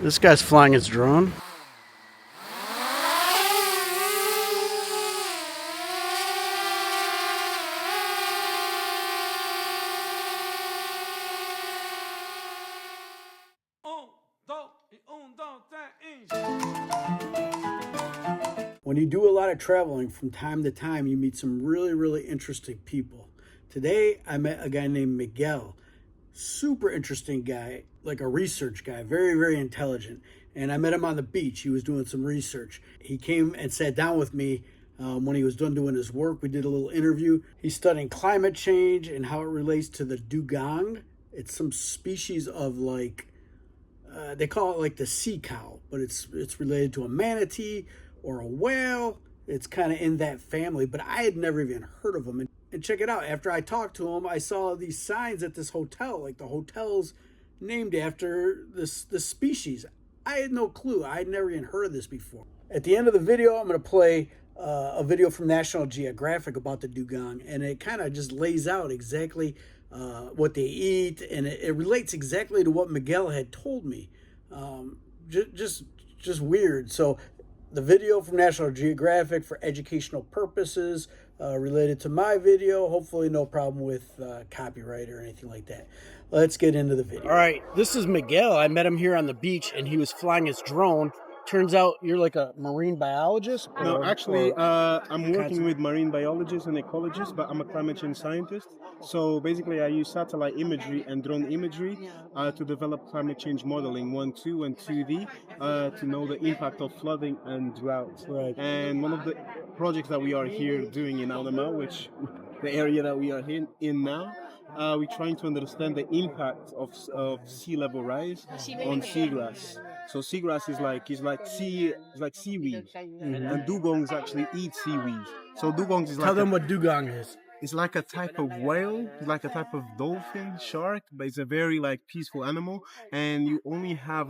This guy's flying his drone. When you do a lot of traveling from time to time, you meet some really interesting people. Today, I met a guy named Miguel. Super interesting guy, like a research guy, very intelligent. And I met him on the beach. He was doing some research. He came and sat down with me when he was done doing his work. We did a little interview. He's studying climate change and how it relates to the dugong. It's some species of they call it like the sea cow, but it's related to a manatee or a whale. It's kind of in that family, but I had never even heard of them. And check it out. After I talked to him, I saw these signs at this hotel, like the hotel's named after this species. I had no clue. I had never even heard of this before. At the end of the video, I'm going to play a video from National Geographic about the dugong, and it kind of just lays out exactly what they eat, and it relates exactly to what Miguel had told me. Just weird. So the video from National Geographic for educational purposes related to my video. Hopefully no problem with copyright or anything like that. Let's get into the video. All right, this is Miguel. I met him here on the beach, and he was flying his drone. Turns out you're like a marine biologist? No, actually, I'm working with marine biologists and ecologists, but I'm a climate change scientist. So basically, I use satellite imagery and drone imagery to develop climate change modeling 1.2 and 2D to know the impact of flooding and drought. Right. And one of the projects that we are here doing in Alamo, which the area that we are in now, we're trying to understand the impact of sea level rise on seagrass. So seagrass is like seaweed, and dugongs actually eat seaweed. So dugongs is like Tell them what dugong is. It's like a type of whale, it's like a type of dolphin, shark, but it's a very peaceful animal, and you only have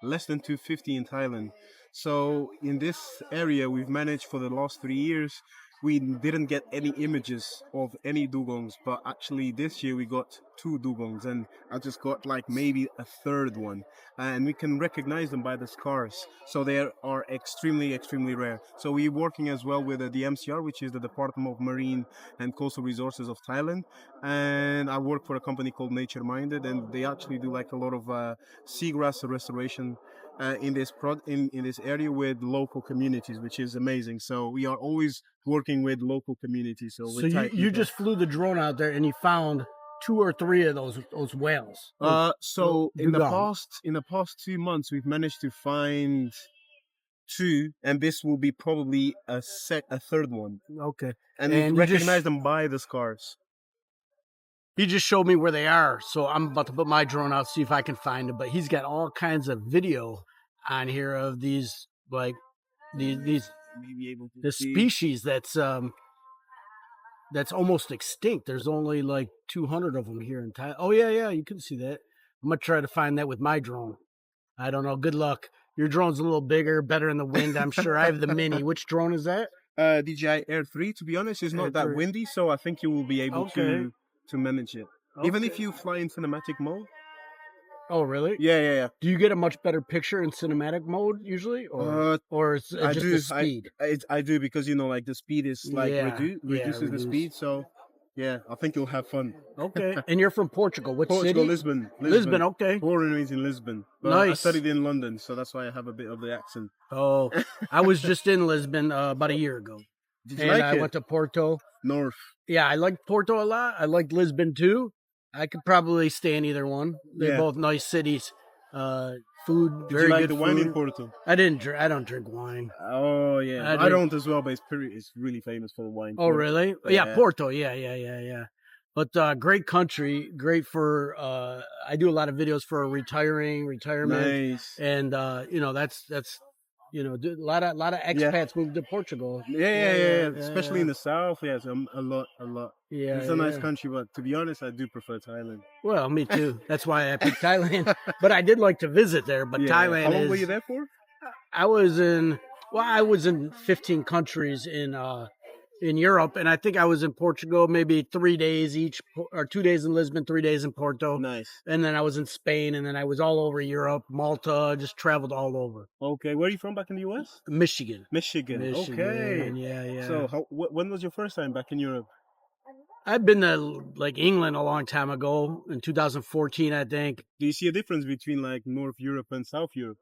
less than 250 in Thailand. So in this area, we've managed for the last 3 years. We didn't get any images of any dugongs, but actually this year we got 2 dugongs, and I just got maybe a third one, and we can recognize them by the scars. So they are extremely rare. So we're working as well with the MCR, which is the Department of Marine and Coastal Resources of Thailand, and I work for a company called Nature Minded, and they actually do a lot of seagrass restoration in this area with local communities, which is amazing. So we are always working with local communities. So you just flew the drone out there and you found 2 or 3 of those whales. So in the past 2 months, we've managed to find 2, and this will be probably a third one. Okay, and we recognize them by the scars. He just showed me where they are, so I'm about to put my drone out, see if I can find them. But he's got all kinds of video on here of these these species that's almost extinct. There's only 200 of them here in Thailand. Oh yeah, you can see that. I'm gonna try to find that with my drone. I don't know. Good luck. Your drone's a little bigger, better in the wind, I'm sure. I have the mini. Which drone is that? DJI Air 3. To be honest, it's not that windy, so I think you will be able to manage it. Okay. Even if you fly in cinematic mode. Oh, really? Yeah. Do you get a much better picture in cinematic mode usually, or is it just the speed? I do, because the speed is reduces the speed. So yeah, I think you'll have fun. Okay. And you're from Portugal? What city? Lisbon. Okay. Born and raised in Lisbon. But nice. I studied in London, so that's why I have a bit of the accent. Oh, I was just in Lisbon about a year ago. Did you like it? I went to Porto. North. Yeah, I liked Porto a lot. I liked Lisbon too. I could probably stay in either one. They're both nice cities. Food, Did you like the wine in Porto? I don't drink wine. Oh yeah, I don't as well. But it's really famous for wine. Oh Porto. Really? Yeah, Porto. Yeah. But great country, great for. I do a lot of videos for retirement. Nice. And that's. A lot of expats moved to Portugal. Yeah. Especially in the south, yes, a lot. Yeah, it's a nice country, but to be honest, I do prefer Thailand. Well, me too. That's why I picked Thailand. But I did like to visit there. But Thailand. How long were you there for? I was in 15 countries in in Europe, and I think I was in Portugal maybe 3 days each, or 2 days in Lisbon, 3 days in Porto. Nice. And then I was in Spain, and then I was all over Europe, Malta, just traveled all over. Okay, where are you from back in the US? Michigan. Michigan. Okay. Yeah. So when was your first time back in Europe? I've been to like England a long time ago, in 2014, I think. Do you see a difference between like North Europe and South Europe?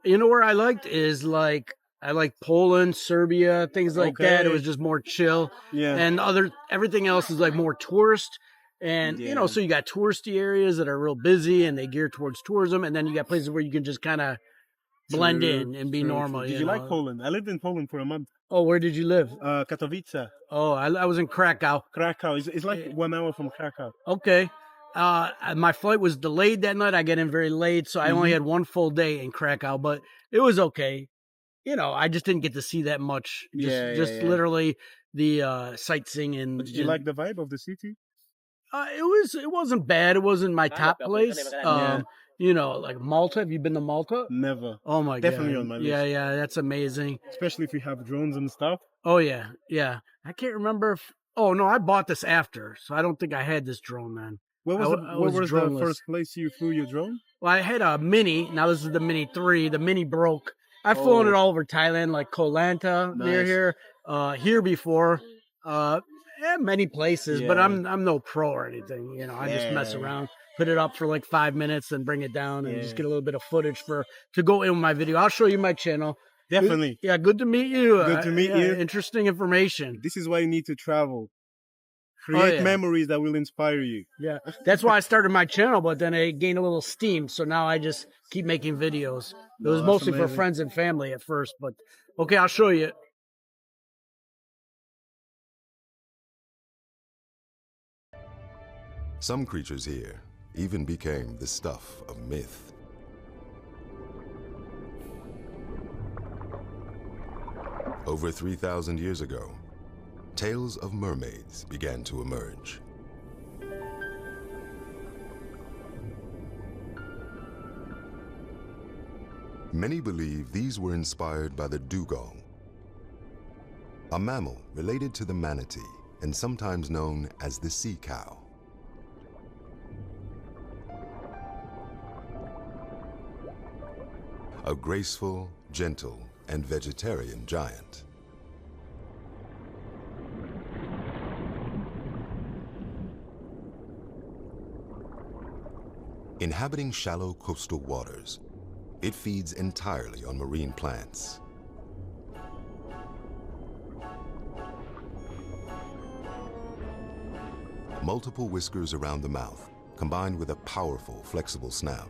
You know where I liked is like I like Poland, Serbia, things like that. It was just more chill. Yeah. And everything else is like more tourist. And you know, so you got touristy areas that are real busy and they gear towards tourism, and then you got places where you can just kind of blend in and be normal. Did you like Poland? I lived in Poland for a month. Oh, where did you live? Katowice. Oh, I was in Krakow. Krakow. It's like 1 hour from Krakow. Okay. My flight was delayed that night. I got in very late, so I only had one full day in Krakow, but it was okay. You know, I just didn't get to see that much. Just literally the sightseeing. And But did you like the vibe of the city? It wasn't bad. It wasn't my top place. You know, like Malta. Have you been to Malta? Never. Oh my god. Definitely on my list. Yeah, that's amazing. Especially if you have drones and stuff. Oh yeah. I can't remember if. Oh no, I bought this after, so I don't think I had this drone then. What was the first place you flew your drone? Well, I had a Mini. Now this is the Mini 3. The Mini broke. I've flown it all over Thailand, like Koh Lanta near here. Here before. Many places, but I'm no pro or anything. You know, I just mess around, put it up for like 5 minutes, and bring it down, and just get a little bit of footage to go in with my video. I'll show you my channel. Definitely. Good to meet you. Good to meet you. Interesting information. This is why you need to travel. Create memories that will inspire you. Yeah, that's why I started my channel, but then I gained a little steam, so now I just keep making videos. It was mostly for friends and family at first, but okay, I'll show you. Some creatures here even became the stuff of myth. Over 3,000 years ago, tales of mermaids began to emerge. Many believe these were inspired by the dugong, a mammal related to the manatee and sometimes known as the sea cow. A graceful, gentle, and vegetarian giant. Inhabiting shallow coastal waters, it feeds entirely on marine plants. Multiple whiskers around the mouth, combined with a powerful, flexible snout,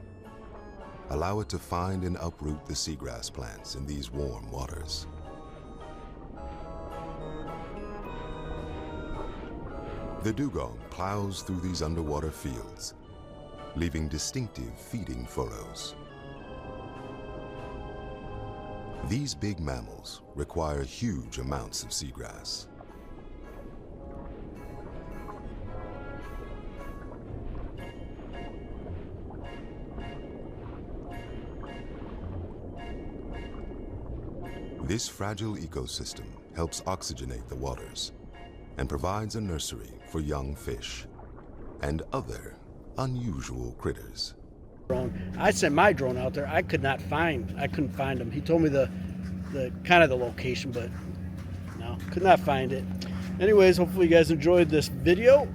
allow it to find and uproot the seagrass plants in these warm waters. The dugong plows through these underwater fields, leaving distinctive feeding furrows. These big mammals require huge amounts of seagrass. This fragile ecosystem helps oxygenate the waters and provides a nursery for young fish and other unusual critters. I sent my drone out there. I couldn't find him. He told me the kind of the location, but no, could not find it. Anyways, hopefully you guys enjoyed this video.